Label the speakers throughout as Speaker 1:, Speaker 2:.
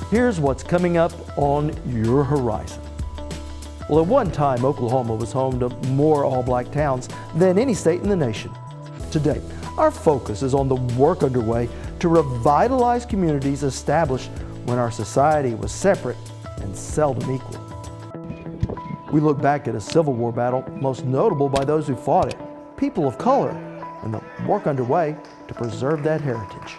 Speaker 1: Here's what's coming up on your horizon. Well, at one time, Oklahoma was home to more all-black towns than any state in the nation. Today, our focus is on the work underway to revitalize communities established when our society was separate and seldom equal. We look back at a Civil War battle most notable by those who fought it, people of color, and the work underway to preserve that heritage.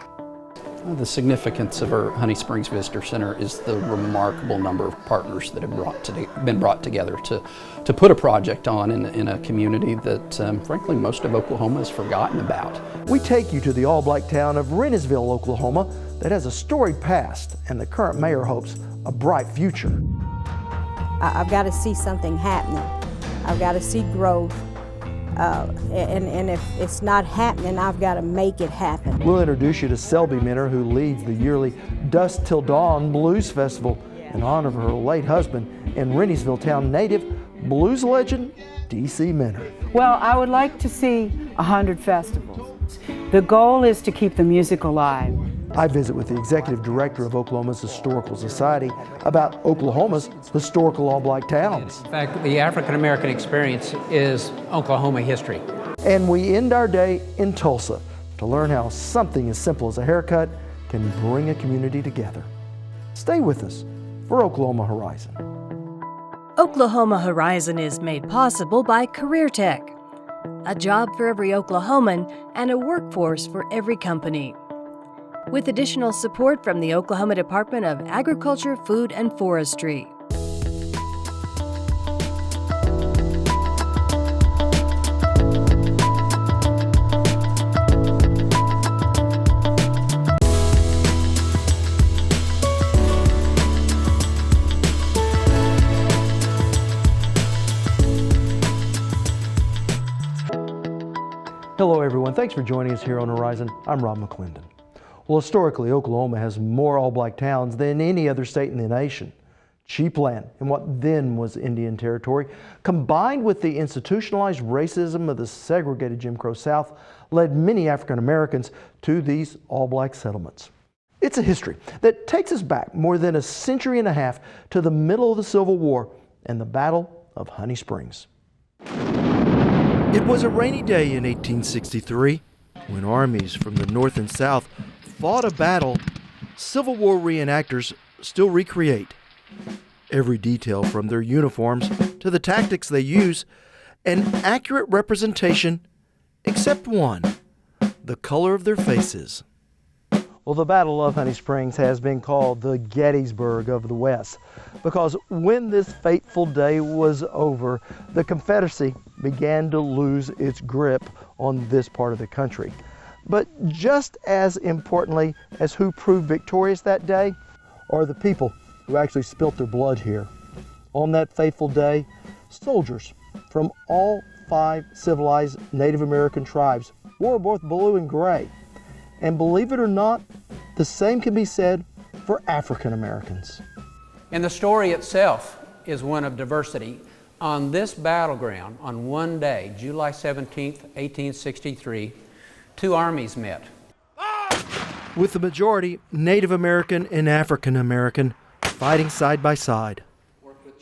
Speaker 2: The significance of our Honey Springs Visitor Center is the remarkable number of partners that have been brought together to put a project on in a community that, frankly, most of Oklahoma has forgotten about.
Speaker 1: We take you to the all-black town of Rentiesville, Oklahoma, that has a storied past, and the current mayor hopes a bright future.
Speaker 3: I've got to see something happening. I've got to see growth. And if it's not happening, I've got to make it happen.
Speaker 1: We'll introduce you to Selby Minner, who leads the yearly Dusk Till Dawn Blues Festival in honor of her late husband and Rentiesville town native, blues legend D.C. Minner.
Speaker 4: Well, I would like to see 100 festivals. The goal is to keep the music alive.
Speaker 1: I visit with the executive director of Oklahoma's Historical Society about Oklahoma's historical all-black towns.
Speaker 5: In fact, the African American experience is Oklahoma history.
Speaker 1: And we end our day in Tulsa to learn how something as simple as a haircut can bring a community together. Stay with us for Oklahoma Horizon.
Speaker 6: Oklahoma Horizon is made possible by Career Tech, a job for every Oklahoman and a workforce for every company. With additional support from the Oklahoma Department of Agriculture, Food, and Forestry.
Speaker 1: Hello everyone, thanks for joining us here on Horizon. I'm Rob McClendon. Well, historically, Oklahoma has more all-black towns than any other state in the nation. Cheap land in what then was Indian Territory, combined with the institutionalized racism of the segregated Jim Crow South, led many African Americans to these all-black settlements. It's a history that takes us back more than a century and a half to the middle of the Civil War and the Battle of Honey Springs. It was a rainy day in 1863 when armies from the North and South fought a battle Civil War reenactors still recreate. Every detail from their uniforms to the tactics they use, an accurate representation except one, the color of their faces. Well, the Battle of Honey Springs has been called the Gettysburg of the West because when this fateful day was over, the Confederacy began to lose its grip on this part of the country. But just as importantly as who proved victorious that day are the people who actually spilt their blood here. On that fateful day, soldiers from all 5 civilized Native American tribes wore both blue and gray. And believe it or not, the same can be said for African Americans.
Speaker 5: And the story itself is one of diversity. On this battleground, on one day, July 17th, 1863, 2 armies met.
Speaker 1: With the majority Native American and African American fighting side by side.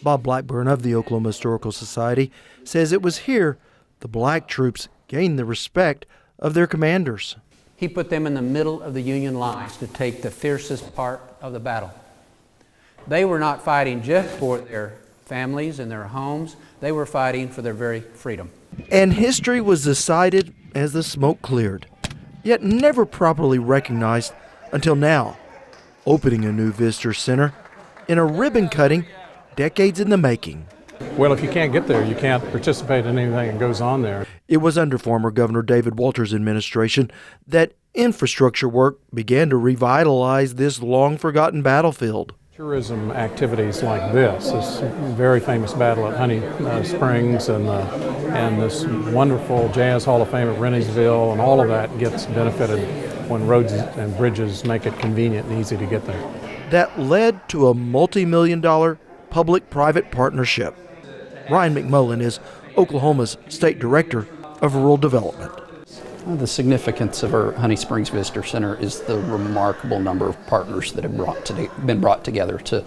Speaker 1: Bob Blackburn of the Oklahoma Historical Society says it was here the black troops gained the respect of their commanders.
Speaker 5: He put them in the middle of the Union lines to take the fiercest part of the battle. They were not fighting just for their families and their homes. They were fighting for their very freedom.
Speaker 1: And history was decided as the smoke cleared, yet never properly recognized until now, opening a new visitor center in a ribbon cutting decades in the making.
Speaker 7: Well, if you can't get there, you can't participate in anything that goes on there.
Speaker 1: It was under former Governor David Walters' administration that infrastructure work began to revitalize this long-forgotten battlefield.
Speaker 7: Tourism activities like this very famous battle at Honey Springs and this wonderful Jazz Hall of Fame at Rentiesville, and all of that gets benefited when roads and bridges make it convenient and easy to get there.
Speaker 1: That led to a multi-million-dollar public-private partnership. Ryan Mcmullan is Oklahoma's State Director of Rural Development.
Speaker 2: The significance of our Honey Springs Visitor Center is the remarkable number of partners that have been brought together to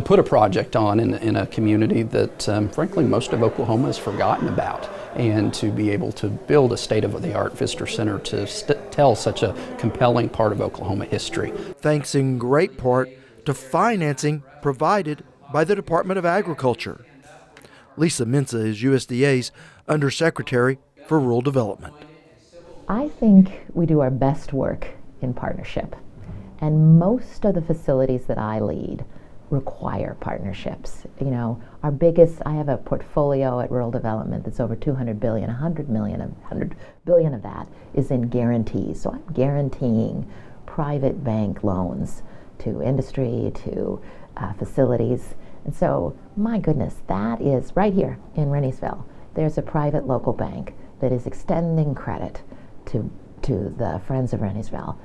Speaker 2: put a project on in a community that, frankly, most of Oklahoma has forgotten about, and to be able to build a state-of-the-art visitor center to tell such a compelling part of Oklahoma history.
Speaker 1: Thanks in great part to financing provided by the Department of Agriculture. Lisa Mensa is USDA's Undersecretary for Rural Development.
Speaker 8: I think we do our best work in partnership, and most of the facilities that I lead require partnerships. You know, our biggest, I have a portfolio at Rural Development that's over $200 billion, $100 billion of that is in guarantees. So I'm guaranteeing private bank loans to industry, to facilities. And so, my goodness, that is right here in Rentiesville. There's a private local bank that is extending credit to the Friends of Rentiesville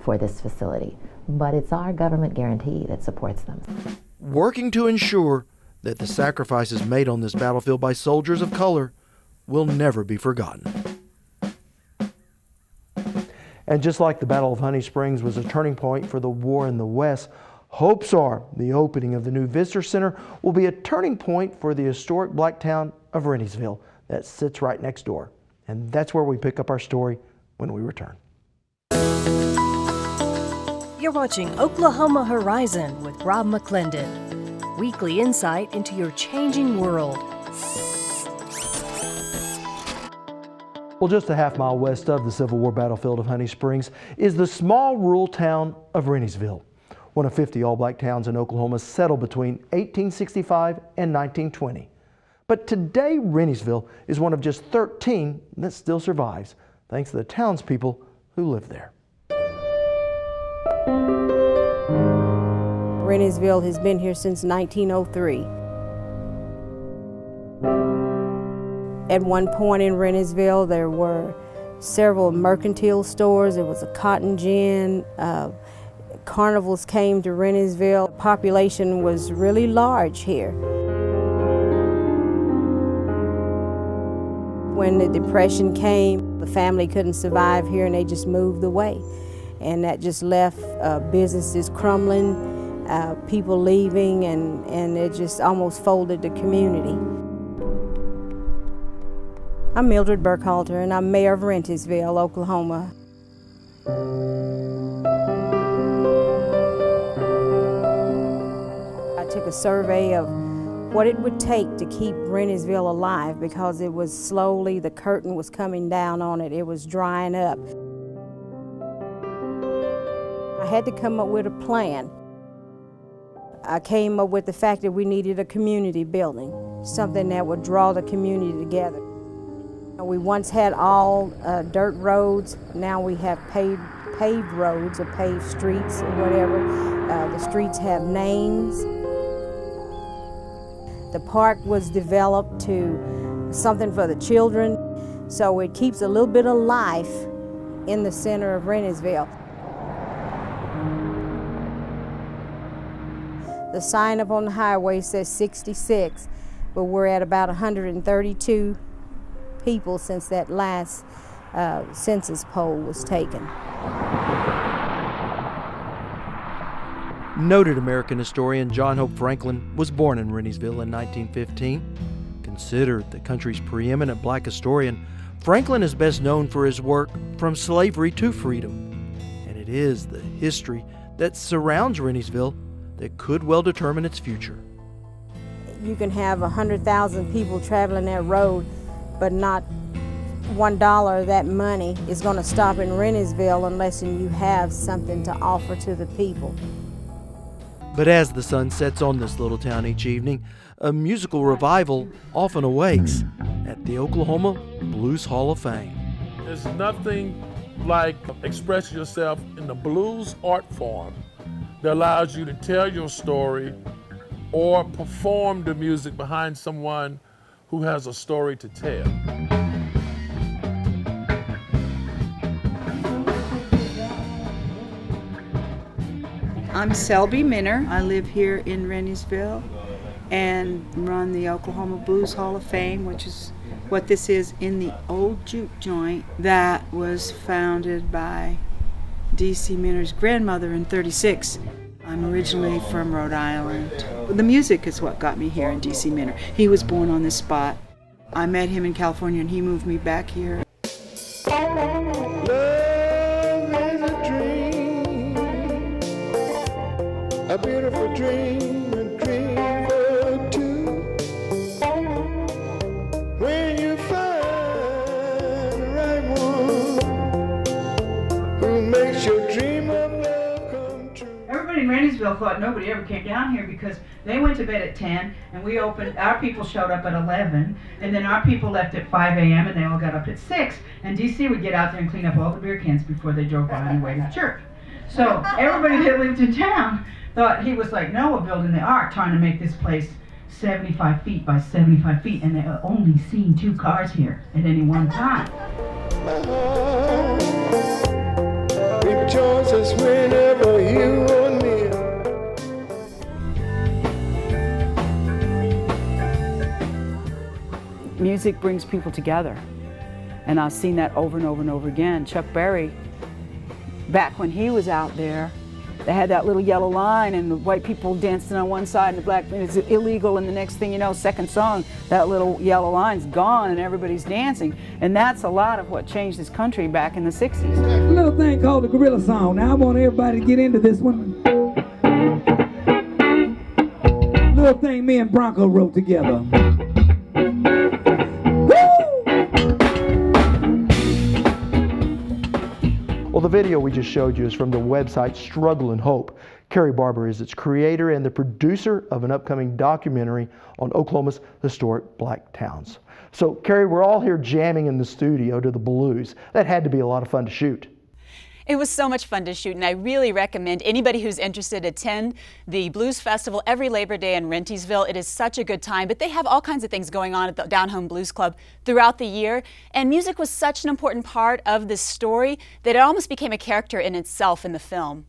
Speaker 8: for this facility. But it's our government guarantee that supports them.
Speaker 1: Working to ensure that the sacrifices made on this battlefield by soldiers of color will never be forgotten. And just like the Battle of Honey Springs was a turning point for the war in the West, hopes are the opening of the new Visitor Center will be a turning point for the historic black town of Rentiesville that sits right next door. And that's where we pick up our story when we return.
Speaker 6: You're watching Oklahoma Horizon with Rob McClendon. Weekly insight into your changing world.
Speaker 1: Well, just a half-mile west of the Civil War battlefield of Honey Springs is the small rural town of Rentiesville, one of 50 all-black towns in Oklahoma settled between 1865 and 1920. But today, Rentiesville is one of just 13 that still survives, thanks to the townspeople who live there.
Speaker 3: Rentiesville has been here since 1903. At one point in Rentiesville, there were several mercantile stores. There was a cotton gin. Carnivals came to Rentiesville. The population was really large here. When the Depression came, the family couldn't survive here and they just moved away. And that just left businesses crumbling, people leaving, and it just almost folded the community. I'm Mildred Burkhalter, and I'm mayor of Rentiesville, Oklahoma. I took a survey of what it would take to keep Rentiesville alive, because it was slowly, the curtain was coming down on it, it was drying up. I had to come up with a plan. I came up with the fact that we needed a community building, something that would draw the community together. We once had all dirt roads. Now we have paved roads or paved streets or whatever. The streets have names. The park was developed to something for the children, so it keeps a little bit of life in the center of Rentiesville. The sign up on the highway says 66, but we're at about 132 people since that last census poll was taken.
Speaker 1: Noted American historian John Hope Franklin was born in Rentiesville in 1915. Considered the country's preeminent black historian, Franklin is best known for his work From Slavery to Freedom. And it is the history that surrounds Rentiesville that could well determine its future.
Speaker 3: You can have 100,000 people traveling that road, but not $1 of that money is going to stop in Rentiesville unless you have something to offer to the people.
Speaker 1: But as the sun sets on this little town each evening, a musical revival often awakes at the Oklahoma Blues Hall of Fame.
Speaker 9: There's nothing like expressing yourself in the blues art form that allows you to tell your story or perform the music behind someone who has a story to tell.
Speaker 4: I'm Selby Minner. I live here in Rentiesville and run the Oklahoma Blues Hall of Fame, which is what this is in the old juke joint that was founded by D.C. Minner's grandmother in '36. I'm originally from Rhode Island. The music is what got me here in D.C. Minner. He was born on this spot. I met him in California and he moved me back here.
Speaker 10: Love is a dream, a beautiful dream, a dream for two. When you find the right one who makes your dream of love come true.
Speaker 4: Everybody in Rentiesville thought nobody ever came down here because they went to bed at 10 and we opened, our people showed up at 11 and then our people left at 5 a.m. and they all got up at 6 and DC would get out there and clean up all the beer cans before they drove by on the way to church. So everybody that lived in town thought he was like Noah building the ark trying to make this place 75 feet by 75 feet and they only seen 2 cars here at any one time.
Speaker 10: My heart rejoices whenever you are near.
Speaker 4: Music brings people together, and I've seen that over and over and over again. Chuck Berry, back when he was out there, they had that little yellow line and the white people dancing on one side and the black, it's illegal, and the next thing you know, second song, that little yellow line's gone and everybody's dancing. And that's a lot of what changed this country back in the 60s.
Speaker 11: A little thing called the Guerrilla Zone. Now I want everybody to get into this one. Little thing me and Bronco wrote together.
Speaker 1: Well, the video we just showed you is from the website Struggle and Hope. Carrie Barber is its creator and the producer of an upcoming documentary on Oklahoma's historic black towns. So, Carrie, we're all here jamming in the studio to the blues. That had to be a lot of fun to shoot.
Speaker 12: It was so much fun to shoot, and I really recommend anybody who's interested attend the Blues Festival every Labor Day in Rentiesville. It is such a good time, but they have all kinds of things going on at the Down Home Blues Club throughout the year, and music was such an important part of this story that it almost became a character in itself in the film.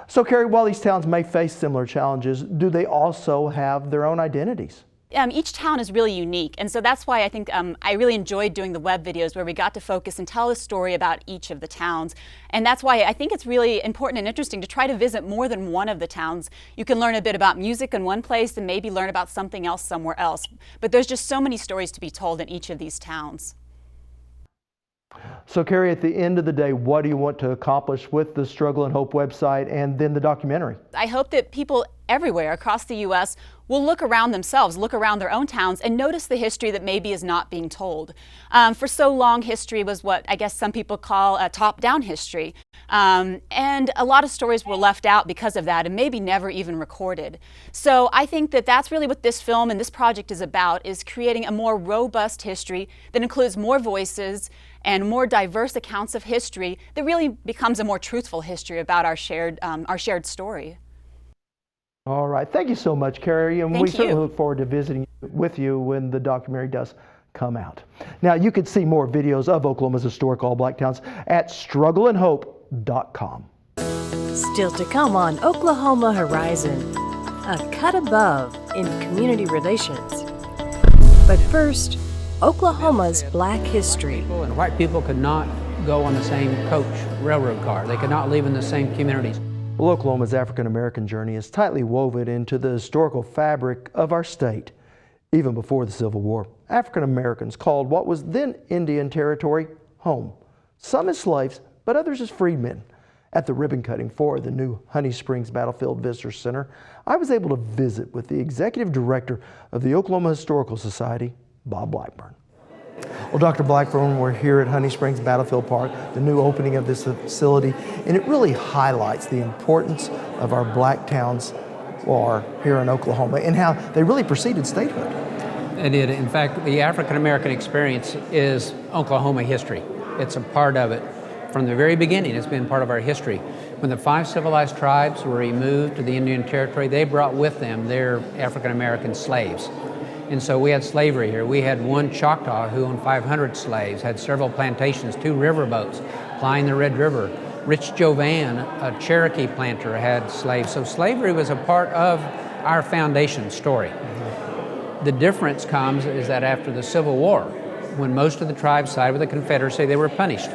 Speaker 1: So, Carrie, while these towns may face similar challenges, do they also have their own identities?
Speaker 12: Each town is really unique, and so that's why I think I really enjoyed doing the web videos where we got to focus and tell a story about each of the towns. And that's why I think it's really important and interesting to try to visit more than one of the towns. You can learn a bit about music in one place and maybe learn about something else somewhere else. But there's just so many stories to be told in each of these towns.
Speaker 1: So, Carrie, at the end of the day, what do you want to accomplish with the Struggle and Hope website and then the documentary?
Speaker 12: I hope that people everywhere across the U.S. will look around themselves, look around their own towns, and notice the history that maybe is not being told. For so long, history was what I guess some people call a top-down history. And a lot of stories were left out because of that and maybe never even recorded. So I think that that's really what this film and this project is about, is creating a more robust history that includes more voices and more diverse accounts of history that really becomes a more truthful history about our shared story.
Speaker 1: All right. Thank you so much, Carrie. And we certainly look forward to visiting with you when the documentary does come out. Now, you can see more videos of Oklahoma's historic all-black towns at struggleandhope.com.
Speaker 6: Still to come on Oklahoma Horizon, a cut above in community relations. But first, Oklahoma's black history.
Speaker 5: And white people could not go on the same coach, railroad car. They could not live in the same communities.
Speaker 1: Well, Oklahoma's African-American journey is tightly woven into the historical fabric of our state. Even before the Civil War, African-Americans called what was then Indian Territory home. Some as slaves, but others as freedmen. At the ribbon cutting for the new Honey Springs Battlefield Visitor Center, I was able to visit with the executive director of the Oklahoma Historical Society, Bob Blackburn. Well, Dr. Blackburn, we're here at Honey Springs Battlefield Park, the new opening of this facility, and it really highlights the importance of our black towns are here in Oklahoma and how they really preceded statehood.
Speaker 5: It did. In fact, the African-American experience is Oklahoma history. It's a part of it. From the very beginning, it's been part of our history. When the 5 civilized tribes were removed to the Indian Territory, they brought with them their African-American slaves. And so we had slavery here. We had one Choctaw who owned 500 slaves, had several plantations, 2 riverboats plying the Red River. Rich Jovan, a Cherokee planter, had slaves. So slavery was a part of our foundation story. The difference comes is that after the Civil War, when most of the tribes sided with the Confederacy, they were punished.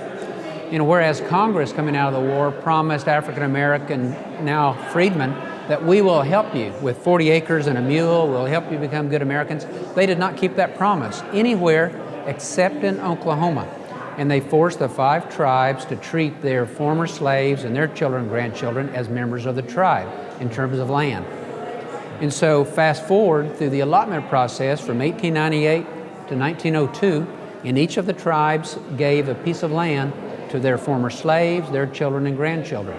Speaker 5: Whereas Congress, coming out of the war, promised African American, now freedmen, that we will help you with 40 acres and a mule, we'll help you become good Americans. They did not keep that promise anywhere except in Oklahoma. And they forced the 5 tribes to treat their former slaves and their children and grandchildren as members of the tribe in terms of land. And so fast forward through the allotment process from 1898 to 1902, and each of the tribes gave a piece of land to their former slaves, their children and grandchildren.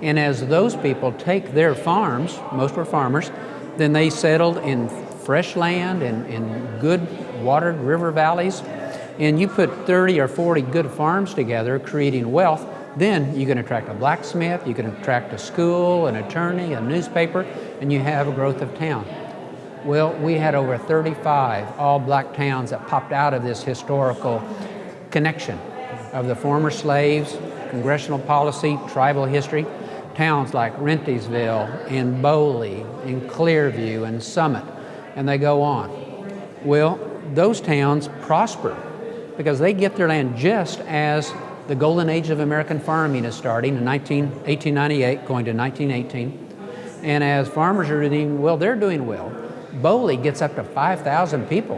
Speaker 5: And as those people take their farms, most were farmers, then they settled in fresh land and in good watered river valleys. And you put 30 or 40 good farms together, creating wealth, then you can attract a blacksmith, you can attract a school, an attorney, a newspaper, and you have a growth of town. Well, we had over 35 all-black towns that popped out of this historical connection of the former slaves, congressional policy, tribal history. Towns like Rentiesville and Boley and Clearview and Summit, and they go on. Well, those towns prosper because they get their land just as the golden age of American farming is starting in 1898, going to 1918. And as farmers are doing well, they're doing well. Boley gets up to 5,000 people.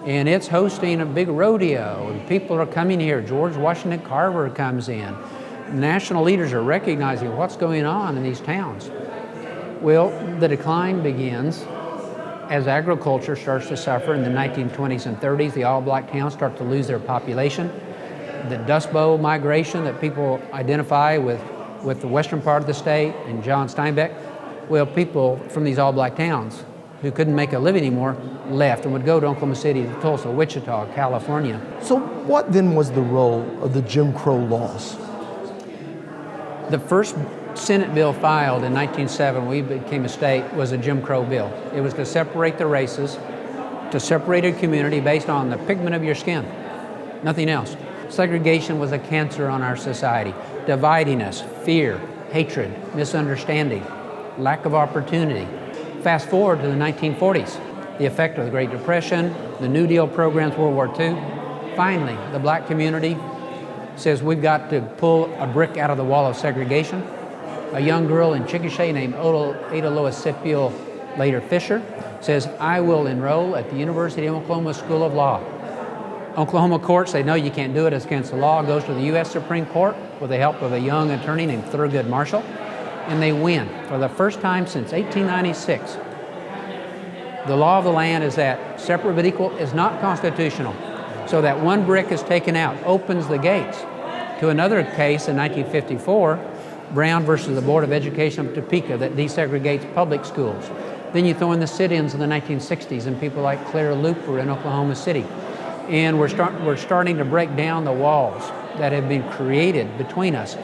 Speaker 5: And it's hosting a big rodeo, and people are coming here. George Washington Carver comes in. National leaders are recognizing what's going on in these towns. Well, the decline begins as agriculture starts to suffer in the 1920s and 30s. The all-black towns start to lose their population. The Dust Bowl migration that people identify with the western part of the state and John Steinbeck, well, people from these all-black towns who couldn't make a living anymore left and would go to Oklahoma City, to Tulsa, Wichita, California.
Speaker 1: So what then was the role of the Jim Crow laws?
Speaker 5: The first Senate bill filed in 1907, we became a state, was a Jim Crow bill. It was to separate the races, to separate a community based on the pigment of your skin, nothing else. Segregation was a cancer on our society, dividing us, fear, hatred, misunderstanding, lack of opportunity. Fast forward to the 1940s, the effect of the Great Depression, the New Deal programs, World War II. Finally, the black community says we've got to pull a brick out of the wall of segregation. A young girl in Chickasha named Ada Lois Scipio, later Fisher, says, I will enroll at the University of Oklahoma School of Law. Oklahoma courts say, no, you can't do it, it's against the law. Goes to the U.S. Supreme Court with the help of a young attorney named Thurgood Marshall, and they win for the first time since 1896. The law of the land is that separate but equal is not constitutional. So that one brick is taken out, opens the gates to another case in 1954, Brown versus the Board of Education of Topeka, that desegregates public schools. Then you throw in the sit-ins in the 1960s and people like Claire Looper in Oklahoma City. And we're starting to break down the walls that have been created between us.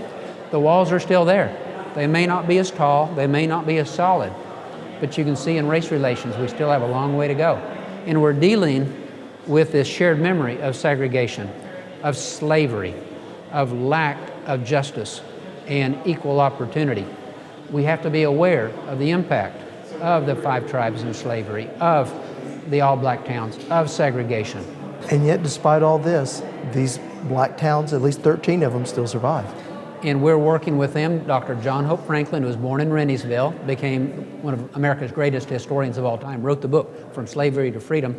Speaker 5: The walls are still there. They may not be as tall, they may not be as solid, but you can see in race relations we still have a long way to go. And we're dealing with this shared memory of segregation, of slavery, of lack of justice and equal opportunity. We have to be aware of the impact of the 5 tribes in slavery, of the all-black towns, of segregation.
Speaker 1: And yet, despite all this, these black towns, at least 13 of them, still survive.
Speaker 5: And we're working with them. Dr. John Hope Franklin, who was born in Rentiesville, became one of America's greatest historians of all time, wrote the book, From Slavery to Freedom,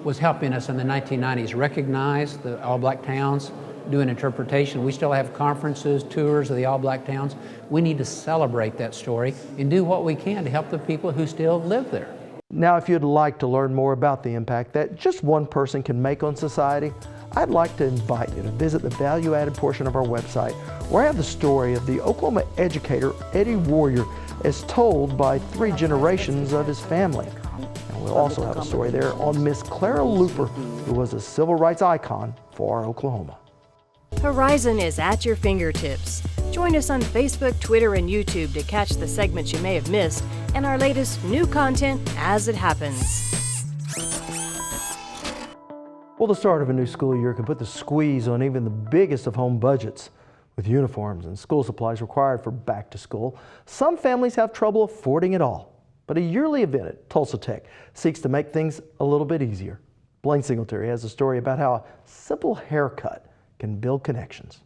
Speaker 5: was helping us in the 1990s recognize the all-black towns, do an interpretation. We still have conferences, tours of the all-black towns. We need to celebrate that story and do what we can to help the people who still live there.
Speaker 1: Now, if you'd like to learn more about the impact that just one person can make on society, I'd like to invite you to visit the value-added portion of our website, where I have the story of the Oklahoma educator Eddie Warrior as told by 3 generations of his family. And we'll also have a story there on Miss Clara Looper, who was a civil rights icon for Oklahoma.
Speaker 6: Horizon is at your fingertips. Join us on Facebook, Twitter, and YouTube to catch the segments you may have missed and our latest new content as it happens.
Speaker 1: Well, the start of a new school year can put the squeeze on even the biggest of home budgets. With uniforms and school supplies required for back to school, some families have trouble affording it all. But a yearly event at Tulsa Tech seeks to make things a little bit easier. Blaine Singletary has a story about how a simple haircut can build connections.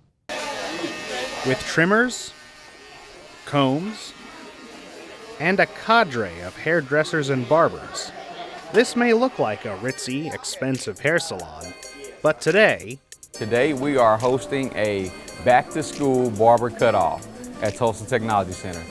Speaker 13: With trimmers, combs, and a cadre of hairdressers and barbers, this may look like a ritzy, expensive hair salon, but today
Speaker 14: we are hosting a back-to-school barber cutoff at Tulsa Technology Center.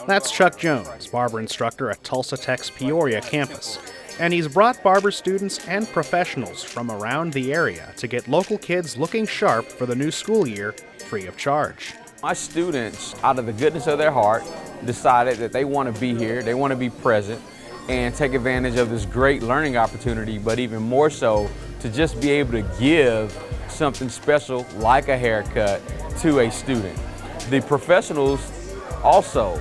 Speaker 13: That's Chuck Jones, barber instructor at Tulsa Tech's Peoria campus, and he's brought barber students and professionals from around the area to get local kids looking sharp for the new school year free of charge.
Speaker 14: My students, out of the goodness of their heart, decided that they want to be here, they want to be present, and take advantage of this great learning opportunity, but even more so, to just be able to give something special like a haircut to a student. The professionals also,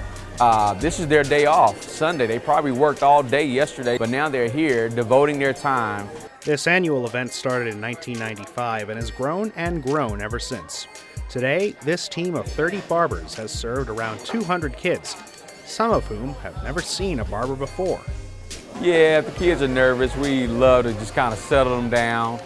Speaker 14: this is their day off, Sunday. They probably worked all day yesterday, but now they're here devoting their time.
Speaker 13: This annual event started in 1995 and has grown and grown ever since. Today, this team of 30 barbers has served around 200 kids, some of whom have never seen a barber before.
Speaker 14: Yeah, if the kids are nervous, we love to just kind of settle them down,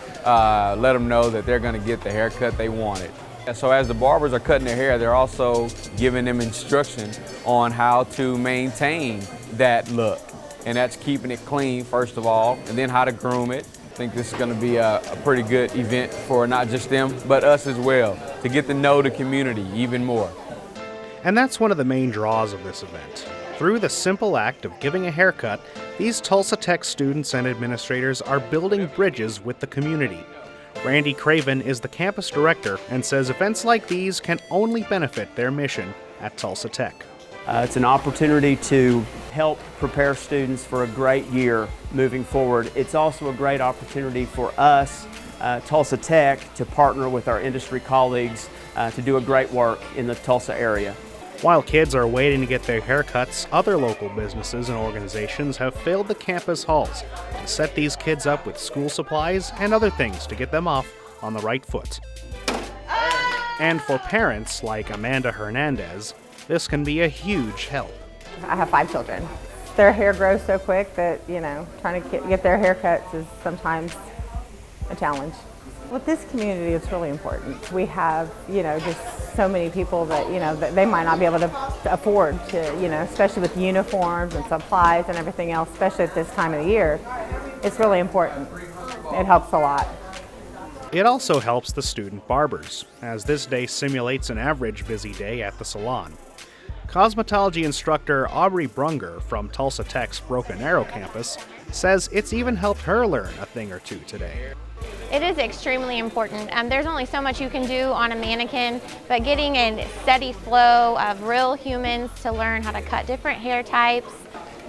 Speaker 14: let them know that they're going to get the haircut they wanted. So as the barbers are cutting their hair, they're also giving them instruction on how to maintain that look. And that's keeping it clean, first of all, and then how to groom it. I think this is going to be a pretty good event for not just them, but us as well, to get to know the community even more.
Speaker 13: And that's one of the main draws of this event. Through the simple act of giving a haircut, these Tulsa Tech students and administrators are building bridges with the community. Randy Craven is the campus director and says events like these can only benefit their mission at Tulsa Tech.
Speaker 15: It's an opportunity to help prepare students for a great year moving forward. It's also a great opportunity for us, Tulsa Tech, to partner with our industry colleagues to do a great work in the Tulsa area.
Speaker 13: While kids are waiting to get their haircuts, other local businesses and organizations have filled the campus halls to set these kids up with school supplies and other things to get them off on the right foot. And for parents like Amanda Hernandez, this can be a huge help.
Speaker 16: I have 5 children. Their hair grows so quick that, trying to get their haircuts is sometimes a challenge. With this community, it's really important. We have, just so many people that, that they might not be able to afford to, especially with uniforms and supplies and everything else, especially at this time of the year. It's really important. It helps a lot.
Speaker 13: It also helps the student barbers, as this day simulates an average busy day at the salon. Cosmetology instructor Aubrey Brunger from Tulsa Tech's Broken Arrow campus says it's even helped her learn a thing or two today.
Speaker 17: It is extremely important. There's only so much you can do on a mannequin, but getting a steady flow of real humans to learn how to cut different hair types,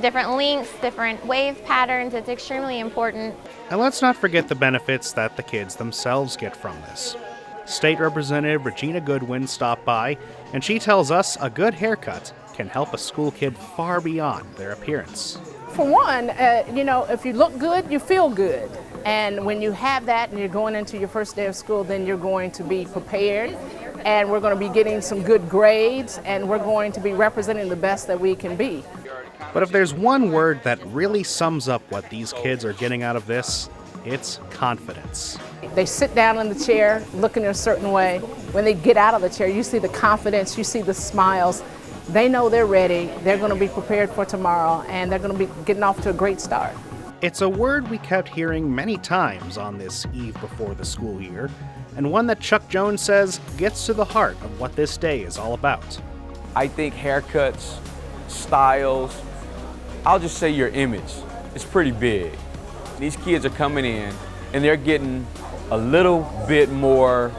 Speaker 17: different lengths, different wave patterns, it's extremely important.
Speaker 13: And let's not forget the benefits that the kids themselves get from this. State Representative Regina Goodwin stopped by, and she tells us a good haircut can help a school kid far beyond their appearance.
Speaker 18: For one, if you look good, you feel good. And when you have that and you're going into your first day of school, then you're going to be prepared, and we're going to be getting some good grades, and we're going to be representing the best that we can be.
Speaker 13: But if there's one word that really sums up what these kids are getting out of this, it's confidence.
Speaker 18: They sit down in the chair looking in a certain way. When they get out of the chair, you see the confidence, you see the smiles. They know they're ready, they're going to be prepared for tomorrow, and they're going to be getting off to a great start.
Speaker 13: It's a word we kept hearing many times on this eve before the school year, and one that Chuck Jones says gets to the heart of what this day is all about.
Speaker 14: I think haircuts, styles, I'll just say your image is pretty big. These kids are coming in and they're getting a little bit more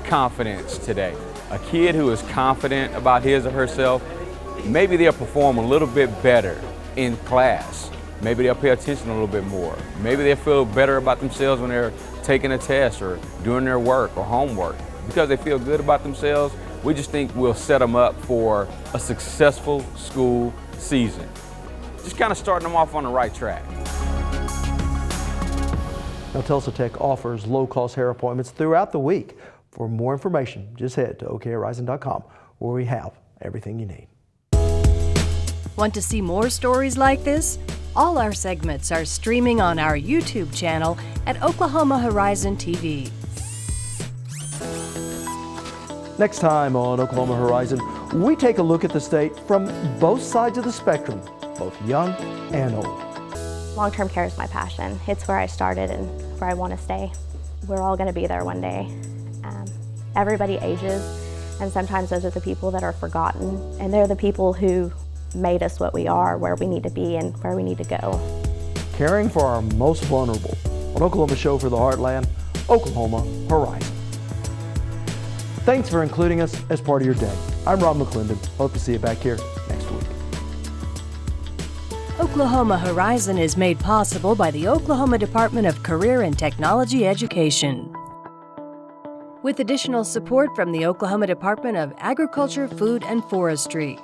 Speaker 14: confidence today. A kid who is confident about his or herself, maybe they'll perform a little bit better in class. Maybe they'll pay attention a little bit more. Maybe they'll feel better about themselves when they're taking a test or doing their work or homework. Because they feel good about themselves, we just think we'll set them up for a successful school season. Just kind of starting them off on the right track.
Speaker 1: Now, Tulsa Tech offers low-cost hair appointments throughout the week. For more information, just head to okhorizon.com, where we have everything you need.
Speaker 6: Want to see more stories like this? All our segments are streaming on our YouTube channel at Oklahoma Horizon TV.
Speaker 1: Next time on Oklahoma Horizon, we take a look at the state from both sides of the spectrum, both young and old.
Speaker 19: Long-term care is my passion. It's where I started and where I want to stay. We're all going to be there one day. Everybody ages, and sometimes those are the people that are forgotten, and they're the people who made us what we are, where we need to be, and where we need to go.
Speaker 1: Caring for our most vulnerable on Oklahoma Show for the Heartland, Oklahoma Horizon. Thanks for including us as part of your day. I'm Rob McClendon. Hope to see you back here next week.
Speaker 6: Oklahoma Horizon is made possible by the Oklahoma Department of Career and Technology Education, with additional support from the Oklahoma Department of Agriculture, Food, and Forestry.